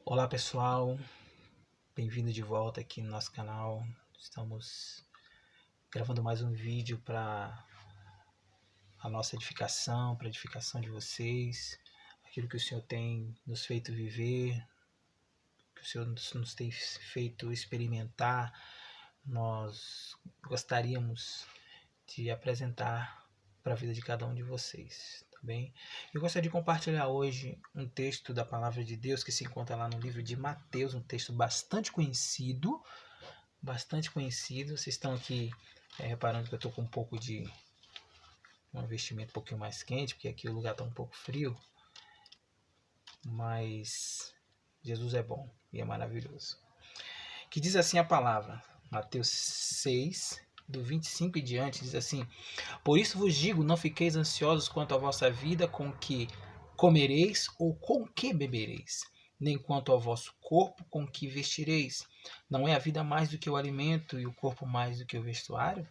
Olá pessoal, bem-vindo de volta aqui no nosso canal. Estamos gravando mais um vídeo para a nossa edificação, para a edificação de vocês, aquilo que o Senhor tem nos feito viver, que o Senhor nos tem feito experimentar. Nós gostaríamos de apresentar para a vida de cada um de vocês, tá bem? Eu gostaria de compartilhar hoje um texto da Palavra de Deus que se encontra lá no livro de Mateus, um texto bastante conhecido. Vocês estão aqui reparando que eu estou com um pouco de um vestimento um pouquinho mais quente, porque aqui o lugar está um pouco frio, mas Jesus é bom e é maravilhoso. Que diz assim a palavra, Mateus 6, do 25 e diante, diz assim: Por isso vos digo, não fiqueis ansiosos quanto à vossa vida, com que comereis ou com que bebereis, nem quanto ao vosso corpo, com que vestireis. Não é a vida mais do que o alimento e o corpo mais do que o vestuário?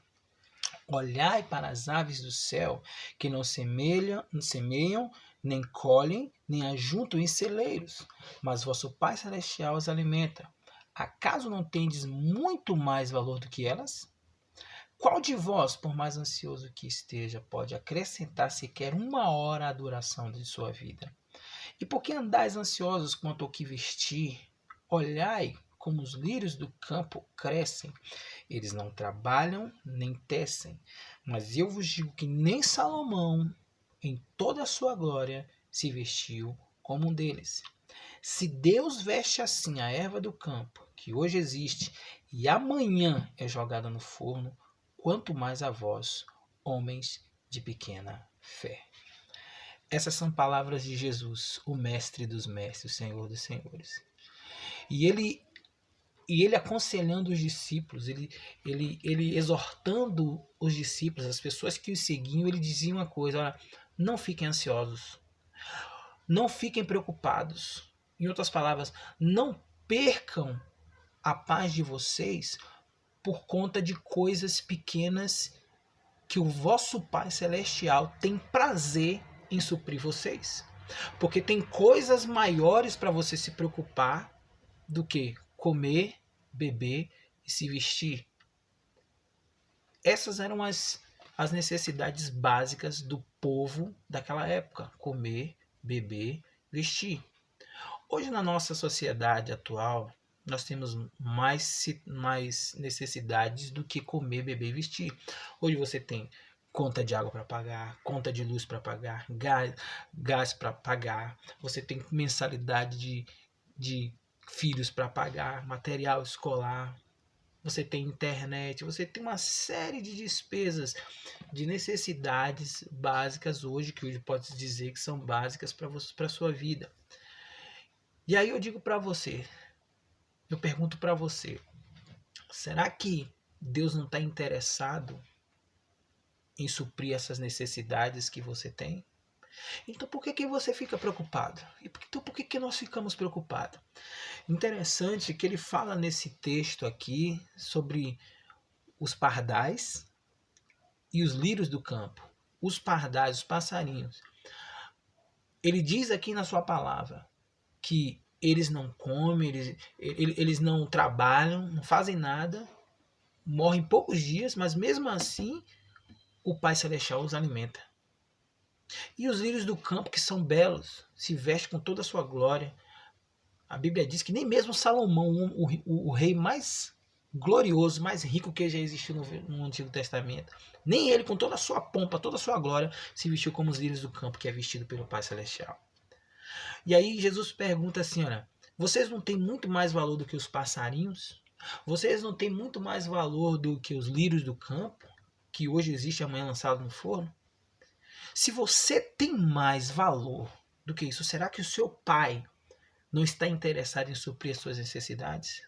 Olhai para as aves do céu, que não semeiam, nem colhem, nem ajuntam em celeiros, mas vosso Pai Celestial as alimenta. Acaso não tendes muito mais valor do que elas? Qual de vós, por mais ansioso que esteja, pode acrescentar sequer uma hora à duração de sua vida? E por que andais ansiosos quanto ao que vestir? Olhai como os lírios do campo crescem. Eles não trabalham nem tecem. Mas eu vos digo que nem Salomão, em toda a sua glória, se vestiu como um deles. Se Deus veste assim a erva do campo, que hoje existe e amanhã é jogada no forno, quanto mais a vós, homens de pequena fé. Essas são palavras de Jesus, o mestre dos mestres, o Senhor dos senhores. E ele aconselhando os discípulos, ele exortando os discípulos, as pessoas que o seguiam, ele dizia uma coisa: olha, não fiquem ansiosos, não fiquem preocupados. Em outras palavras, não percam a paz de vocês por conta de coisas pequenas que o vosso Pai Celestial tem prazer em suprir vocês. Porque tem coisas maiores para você se preocupar do que comer, beber e se vestir. Essas eram as necessidades básicas do povo daquela época: comer, beber, vestir. Hoje, na nossa sociedade atual, nós temos mais necessidades do que comer, beber e vestir. Hoje você tem conta de água para pagar, conta de luz para pagar, gás para pagar, você tem mensalidade de filhos para pagar, material escolar, você tem internet, você tem uma série de despesas, de necessidades básicas hoje, que hoje pode dizer que são básicas para a sua vida. E aí eu digo para você, eu pergunto para você, será que Deus não está interessado em suprir essas necessidades que você tem? Então por que você fica preocupado? Então por que nós ficamos preocupados? Interessante que ele fala nesse texto aqui sobre os pardais e os lírios do campo. Os pardais, os passarinhos. Ele diz aqui na sua palavra que eles não comem, eles não trabalham, não fazem nada, morrem poucos dias, mas mesmo assim o Pai Celestial os alimenta. E os lírios do campo, que são belos, se vestem com toda a sua glória. A Bíblia diz que nem mesmo Salomão, o rei mais glorioso, mais rico que já existiu no Antigo Testamento, nem ele, com toda a sua pompa, toda a sua glória, se vestiu como os lírios do campo, que é vestido pelo Pai Celestial. E aí Jesus pergunta assim, olha, vocês não têm muito mais valor do que os passarinhos? Vocês não têm muito mais valor do que os lírios do campo, que hoje existe e amanhã lançado no forno? Se você tem mais valor do que isso, será que o seu pai não está interessado em suprir as suas necessidades?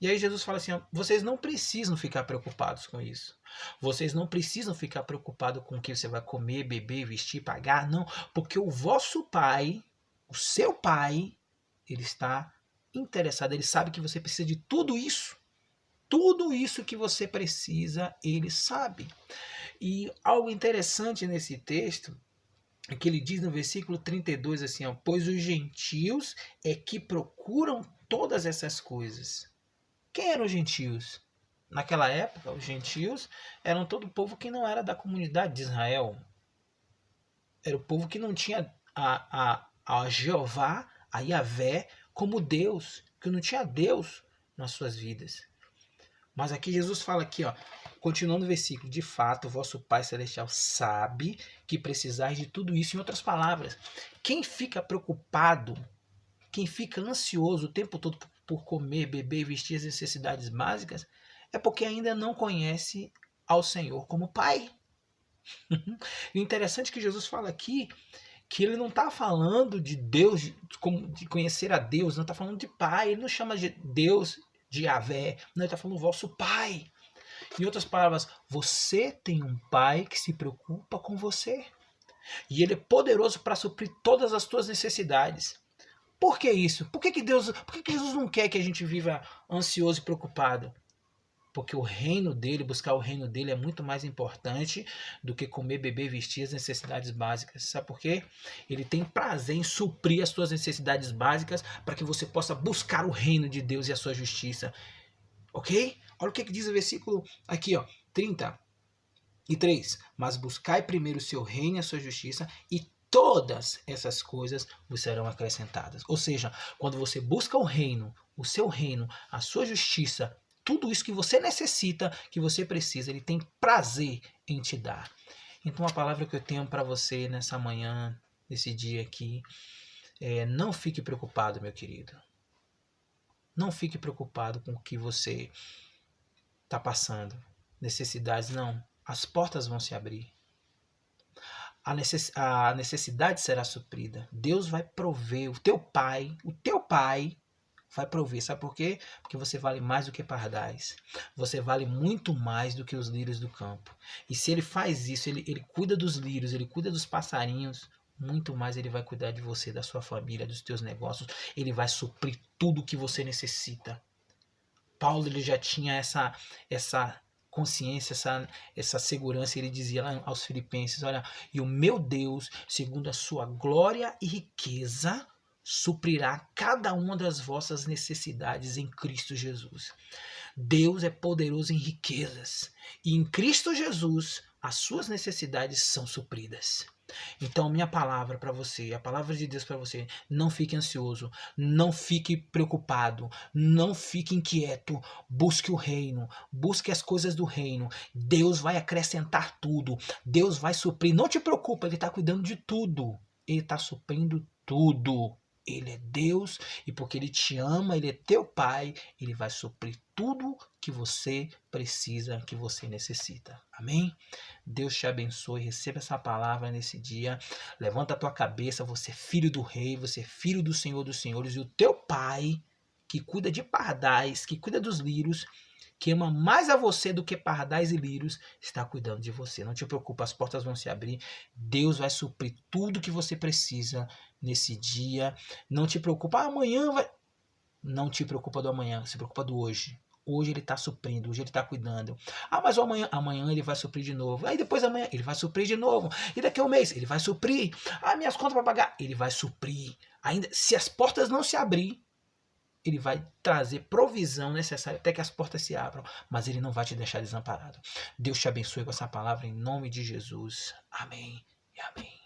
E aí Jesus fala assim, ó, vocês não precisam ficar preocupados com isso. Vocês não precisam ficar preocupados com o que você vai comer, beber, vestir, pagar, não. Porque o vosso pai, o seu pai, ele está interessado, ele sabe que você precisa de tudo isso. Tudo isso que você precisa, ele sabe. E algo interessante nesse texto que ele diz no versículo 32 assim, ó, pois os gentios é que procuram todas essas coisas. Quem eram os gentios? Naquela época, os gentios eram todo o povo que não era da comunidade de Israel. Era o povo que não tinha a Jeová, a Yahvé, como Deus, que não tinha Deus nas suas vidas. Mas aqui Jesus fala aqui, ó, continuando o versículo, de fato, o vosso Pai Celestial sabe que precisais de tudo isso. Em outras palavras, quem fica preocupado, quem fica ansioso o tempo todo por comer, beber e vestir as necessidades básicas, é porque ainda não conhece ao Senhor como Pai. E o interessante é que Jesus fala aqui que ele não está falando de Deus, de conhecer a Deus, não está falando de Pai, ele não chama de Deus de Yahvé, não, ele está falando vosso Pai. Em outras palavras, você tem um Pai que se preocupa com você. E ele é poderoso para suprir todas as tuas necessidades. Por que isso? Por que Jesus não quer que a gente viva ansioso e preocupado? Porque o reino dele, buscar o reino dele é muito mais importante do que comer, beber, vestir as necessidades básicas. Sabe por quê? Ele tem prazer em suprir as suas necessidades básicas para que você possa buscar o reino de Deus e a sua justiça. Ok? Olha o que diz o versículo aqui, ó, 33. Mas buscai primeiro o seu reino e a sua justiça, e todas essas coisas vos serão acrescentadas. Ou seja, quando você busca o reino, o seu reino, a sua justiça, tudo isso que você necessita, que você precisa, ele tem prazer em te dar. Então a palavra que eu tenho para você nessa manhã, nesse dia aqui, é: não fique preocupado, meu querido. Não fique preocupado com o que você está passando. Necessidades, não. As portas vão se abrir. A necessidade será suprida. Deus vai prover. O teu pai vai prover. Sabe por quê? Porque você vale mais do que pardais. Você vale muito mais do que os lírios do campo. E se ele faz isso, ele cuida dos lírios, ele cuida dos passarinhos, muito mais ele vai cuidar de você, da sua família, dos teus negócios. Ele vai suprir tudo o que você necessita. Paulo, ele já tinha essa consciência, essa segurança. Ele dizia lá aos Filipenses: olha, e o meu Deus, segundo a sua glória e riqueza, suprirá cada uma das vossas necessidades em Cristo Jesus. Deus é poderoso em riquezas, e em Cristo Jesus as suas necessidades são supridas. Então, minha palavra para você, a palavra de Deus para você: não fique ansioso, não fique preocupado, não fique inquieto. Busque o reino, busque as coisas do reino. Deus vai acrescentar tudo, Deus vai suprir. Não te preocupa, Ele está cuidando de tudo, Ele está suprindo tudo. Ele é Deus, e porque Ele te ama, Ele é teu Pai, Ele vai suprir tudo que você precisa, que você necessita. Amém? Deus te abençoe, receba essa palavra nesse dia. Levanta a tua cabeça, você é filho do rei, você é filho do Senhor dos senhores, e o teu Pai, que cuida de pardais, que cuida dos lírios, que ama mais a você do que pardais e lírios, está cuidando de você. Não te preocupa, as portas vão se abrir. Deus vai suprir tudo que você precisa nesse dia. Não te preocupa, amanhã vai... Não te preocupa do amanhã, se preocupa do hoje. Hoje ele está suprindo, hoje ele está cuidando. Ah, mas amanhã ele vai suprir de novo. Aí depois amanhã ele vai suprir de novo. E daqui a um mês ele vai suprir. Ah, minhas contas para pagar, ele vai suprir. Ainda, se as portas não se abrir, ele vai trazer provisão necessária até que as portas se abram, mas ele não vai te deixar desamparado. Deus te abençoe com essa palavra em nome de Jesus. Amém e amém.